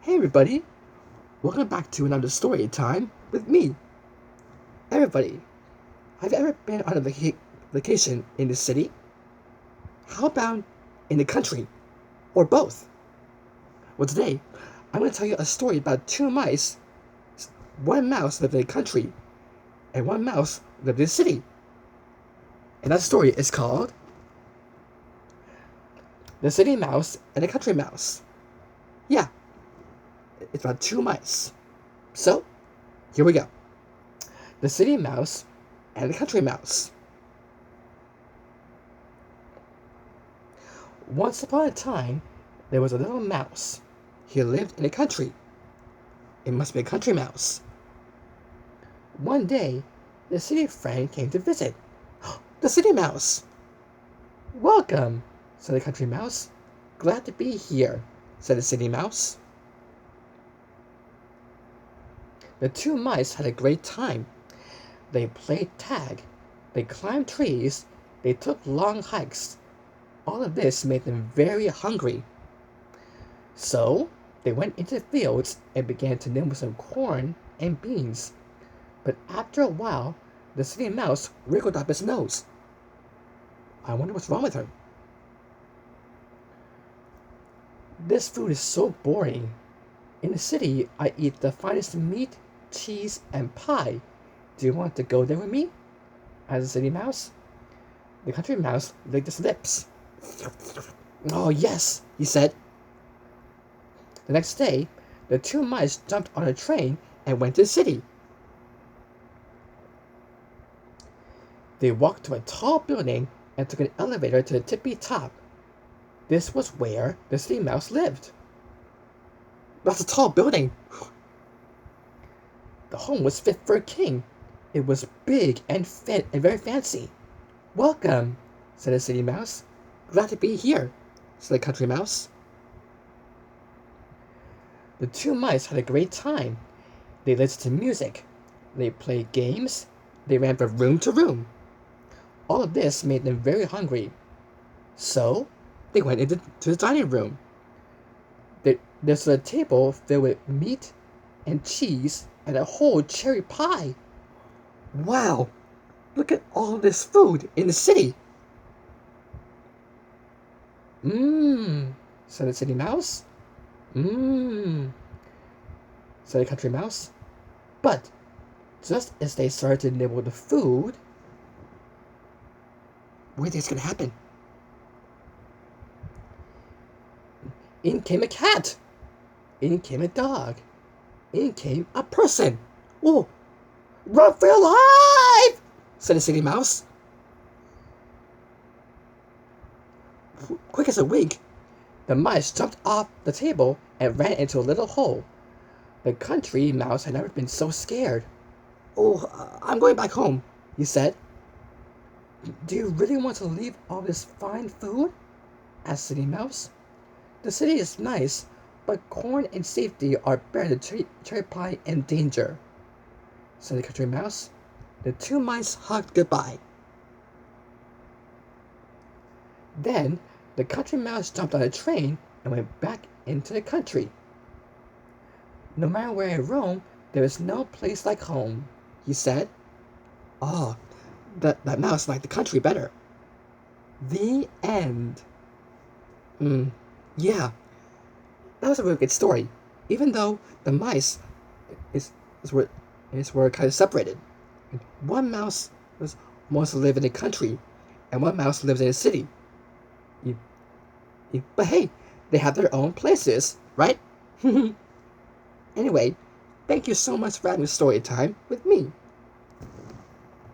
Hey everybody, welcome back to another story time with me. Everybody, have you ever been on a vacation in the city? How about in the country? Or both? Well, today, I'm going to tell you a story about two mice. One mouse lived in the country, and one mouse lived in the city. And that story is called The City Mouse and the Country Mouse. Yeah, it's about two mice. So, here we go. The City Mouse and the Country Mouse. Once upon a time, there was a little mouse. He lived in a country. It must be a country mouse. One day, the city friend came to visit. The city mouse! Welcome, said the country mouse. Glad to be here, said the city mouse. The two mice had a great time. They played tag. They climbed trees. They took long hikes. All of this made them very hungry. So they went into the fields and began to nibble some corn and beans. But after a while, the city mouse wriggled up his nose. I wonder what's wrong with her. This food is so boring. In the city, I eat the finest meat, cheese, and pie. Do you want to go there with me? Asked the city mouse. The country mouse licked his lips. Oh, yes, he said. The next day, the two mice jumped on a train and went to the city. They walked to a tall building and took an elevator to the tippy top. This was where the city mouse lived. That's a tall building. The home was fit for a king. It was big and very fancy. Welcome, said the city mouse. Glad to be here, said the country mouse. The two mice had a great time. They listened to music. They played games. They ran from room to room. All of this made them very hungry. So they went into the dining room. There's a table filled with meat and cheese and a whole cherry pie. Wow, look at all this food in the city. Said the city mouse. Said the country mouse. But just as they started to nibble the food, what do you think's gonna happen? In came a cat. In came a dog. In came a person. Oh, run for your life, said the city mouse. Quick as a wink, the mice jumped off the table and ran into a little hole. The country mouse had never been so scared. Oh, I'm going back home, he said. Do you really want to leave all this fine food? Asked City Mouse. The city is nice, but corn and safety are better than cherry pie and danger, said the country mouse. The two mice hugged goodbye. Then the country mouse jumped on a train and went back into the country. No matter where I roam, there is no place like home, he said. Oh, that mouse liked the country better. The end. Yeah, that was a really good story, even though the mice were kind of separated. One mouse wants to live in the country, and one mouse lives in a city. But hey, they have their own places, right? Anyway, thank you so much for having story time with me.